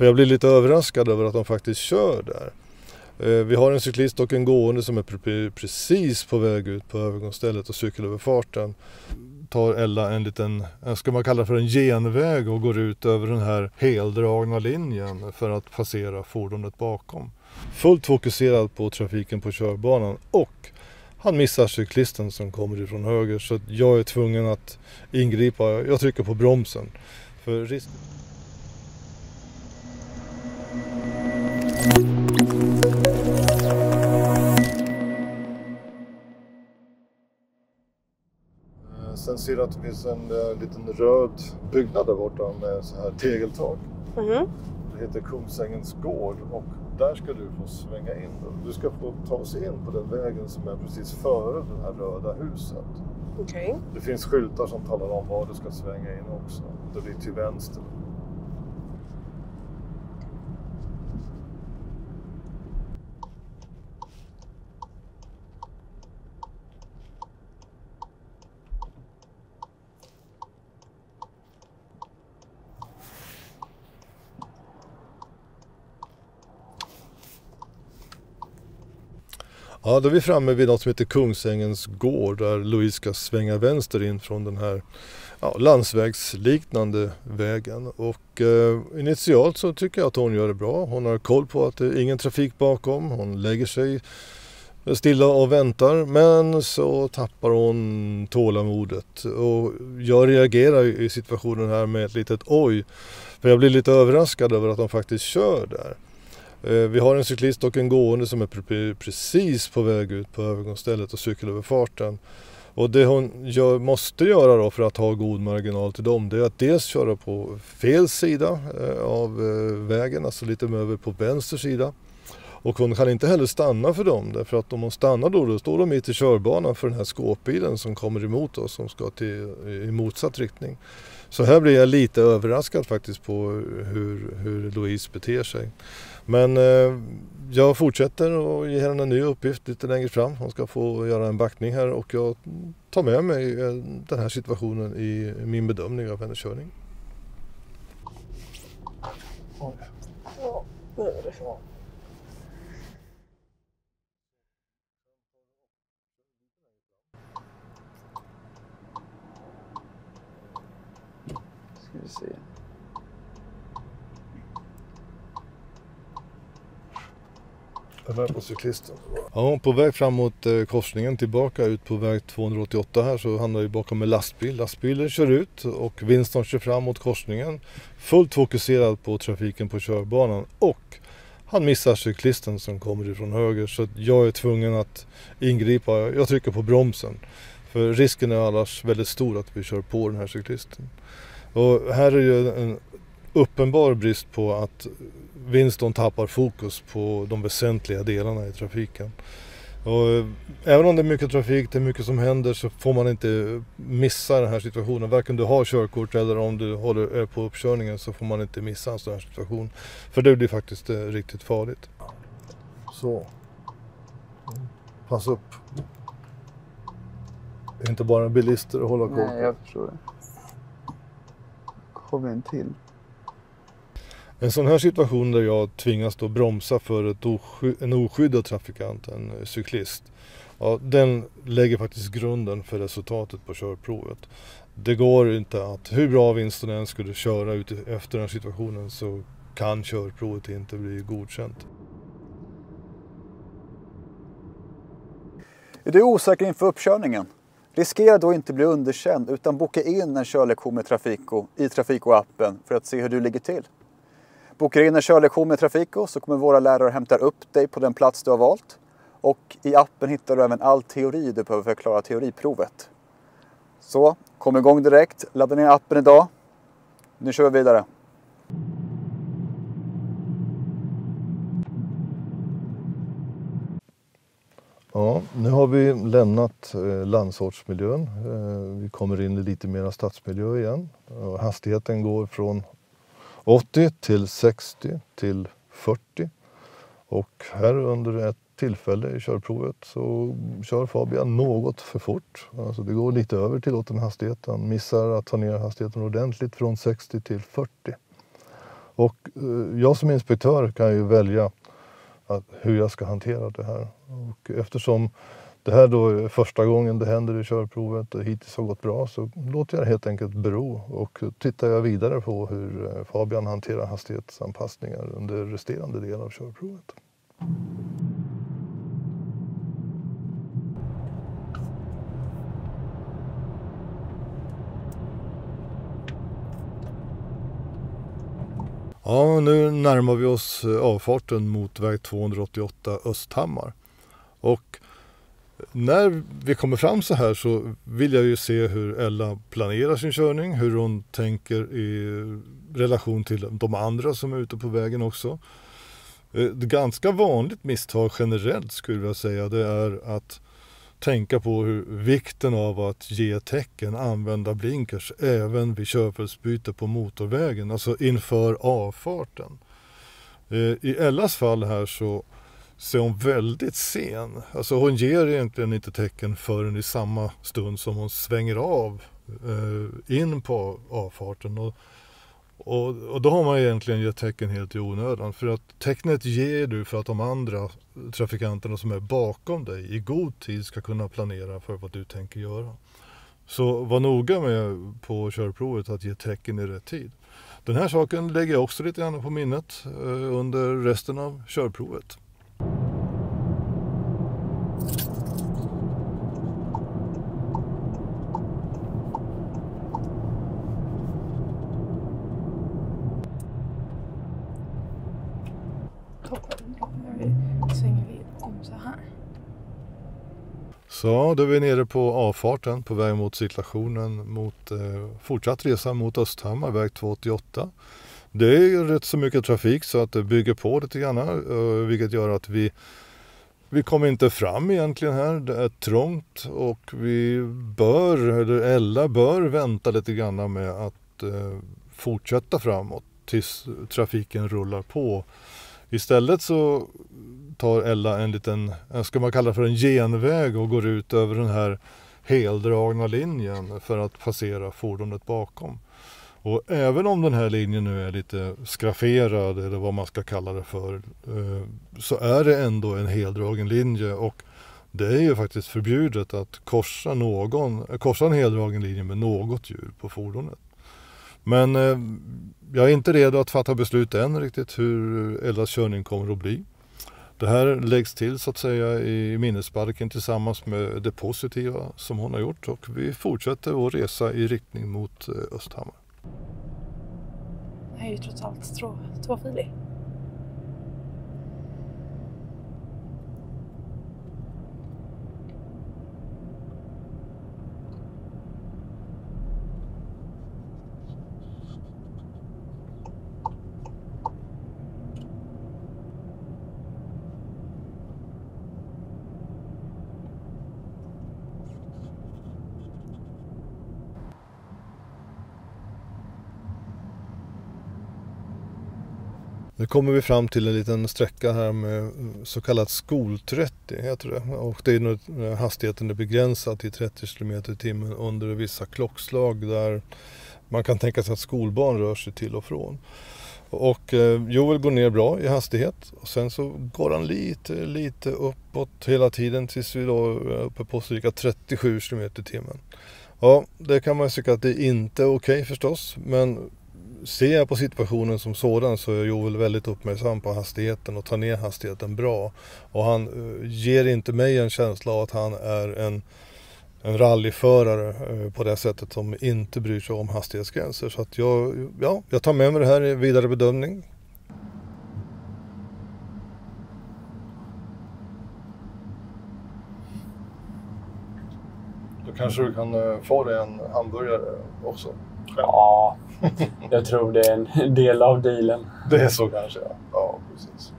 För jag blir lite överraskad över att de faktiskt kör där. Vi har en cyklist och en gående som är precis på väg ut på övergångsstället och cykelöverfarten. Tar Ella en liten, ska man kalla för en genväg och går ut över den här heldragna linjen för att passera fordonet bakom. Fullt fokuserad på trafiken på körbanan och han missar cyklisten som kommer ifrån höger så jag är tvungen att ingripa. Jag trycker på bromsen. För risk... Sen ser jag att det finns en liten röd byggnad där borta med så här tegeltak. Det heter Kungsängens gård och där ska du få svänga in. Du ska få ta sig in på den vägen som är precis före det här röda huset. Okej. Det finns skyltar som talar om var du ska svänga in också. Det blir till vänster. Ja, då är vi framme vid något som heter Kungsängens gård där Louise ska svänga vänster in från den här landsvägsliknande vägen. Och initialt så tycker jag att hon gör det bra. Hon har koll på att det är ingen trafik bakom. Hon lägger sig stilla och väntar men så tappar hon tålamodet. Och jag reagerar i situationen här med ett litet oj. För jag blir lite överraskad över att de faktiskt kör där. Vi har en cyklist och en gående som är precis på väg ut på övergångsstället och cykelöverfarten. Och det hon måste göra då för att ha god marginal till dem, det är att dels köra på fel sida av vägen, alltså lite över på vänster sida. Och hon kan inte heller stanna för dem, därför att om hon stannar då står de mitt i körbanan för den här skåpbilen som kommer emot oss, som ska i motsatt riktning. Så här blir jag lite överraskad faktiskt på hur Louise beter sig. Men jag fortsätter och ger henne en ny uppgift lite längre fram. Hon ska få göra en backning här och jag tar med mig den här situationen i min bedömning av hennes körning. Ja, nu är det så. Ska vi se. På cyklisten. Ja, på väg fram mot korsningen tillbaka ut på väg 288 här så hamnar vi bakom en lastbil. Lastbilen kör ut och Winston kör fram mot korsningen. Fullt fokuserad på trafiken på körbanan och han missar cyklisten som kommer ifrån höger så jag är tvungen att ingripa. Jag trycker på bromsen. För risken är annars väldigt stor att vi kör på den här cyklisten. Och här är ju en uppenbar brist på att Winston tappar fokus på de väsentliga delarna i trafiken. Och även om det är mycket trafik, det är mycket som händer så får man inte missa den här situationen. Varken du har körkort eller om du är på uppkörningen så får man inte missa en sån här situation. För det blir faktiskt riktigt farligt. Så. Pass upp. Det är inte bara bilister att hålla koll på. Nej, jag förstår det. Kommer en till. En sån här situation där jag tvingas då bromsa för en oskyddad trafikant, en cyklist, ja, den lägger faktiskt grunden för resultatet på körprovet. Det går inte att, hur bra Winston än skulle köra ut efter den situationen så kan körprovet inte bli godkänt. Är du osäker inför uppkörningen? Riskera då inte bli underkänd utan boka in en körlektion med Trafiko i Trafiko-appen för att se hur du ligger till. Bokar in en körlektion med Trafiko så kommer våra lärare hämta upp dig på den plats du har valt. Och i appen hittar du även all teori du behöver för att klara teoriprovet. Så, kom igång direkt. Ladda ner appen idag. Nu kör vi vidare. Ja, nu har vi lämnat landsortsmiljön. Vi kommer in i lite mer stadsmiljö igen. Hastigheten går från 80 till 60 till 40. Och här under ett tillfälle i körprovet så kör Fabian något för fort. Alltså det går lite över tillåten hastighet. Han missar att ta ner hastigheten ordentligt från 60 till 40. Och jag som inspektör kan ju välja hur jag ska hantera det här. Och eftersom det här då är första gången det händer i körprovet och hittills har gått bra, så låter jag det helt enkelt bero och tittar jag vidare på hur Fabian hanterar hastighetsanpassningar under resterande del av körprovet. Ja, nu närmar vi oss avfarten mot väg 288 Östhammar. Och när vi kommer fram så här så vill jag ju se hur Ella planerar sin körning, hur hon tänker i relation till de andra som är ute på vägen också. Ett ganska vanligt misstag generellt skulle jag säga, det är att tänka på vikten av att ge tecken, använda blinkers även vid körfältsbyte på motorvägen, alltså inför avfarten. I Ellas fall här så är hon väldigt sen. Alltså hon ger egentligen inte tecken förrän i samma stund som hon svänger av in på avfarten. Och då har man egentligen gett tecken helt i onödan. För att tecknet ger du för att de andra trafikanterna som är bakom dig i god tid ska kunna planera för vad du tänker göra. Så var noga med på körprovet att ge tecken i rätt tid. Den här saken lägger jag också lite grann på minnet under resten av körprovet. Svänger vi om så här. Så då är vi nere på avfarten på väg mot cirkulationen mot fortsatt resa mot Östhammar, väg 288. Det är rätt så mycket trafik så att det bygger på lite grann, vilket gör att vi kommer inte fram egentligen här. Det är trångt och Ella bör vänta lite grann med att fortsätta framåt tills trafiken rullar på. Istället så tar Ella en liten, ska man kalla för en genväg och går ut över den här heldragna linjen för att passera fordonet bakom. Och även om den här linjen nu är lite skrafferad eller vad man ska kalla det för, så är det ändå en heldragen linje och det är ju faktiskt förbjudet att korsa en heldragen linje med något hjul på fordonet. Men jag är inte redo att fatta beslut än riktigt hur Ellas körning kommer att bli. Det här läggs till så att säga i minnesbalken tillsammans med det positiva som hon har gjort och vi fortsätter vår resa i riktning mot Östhammar. Det är ju trots allt tvåfilig. Nu kommer vi fram till en liten sträcka här med så kallat skol-30 heter det. Och det är när hastigheten är begränsad till 30 km i timmen under vissa klockslag där man kan tänka sig att skolbarn rör sig till och från. Och Joel går ner bra i hastighet och sen så går han lite uppåt hela tiden tills vi då är uppe på cirka 37 km i timmen. Ja, det kan man tycka att det inte är okej förstås, men ser jag på situationen som sådan så är Joel väldigt uppmärksam på hastigheten och tar ner hastigheten bra. Och han ger inte mig en känsla av att han är en rallyförare på det sättet som inte bryr sig om hastighetsgränser. Så att jag tar med mig det här i vidare bedömning. Då kanske du kan få dig en hamburgare också. Ja, jag tror det är en del av dealen. Det är så kanske, ja. Ja, precis.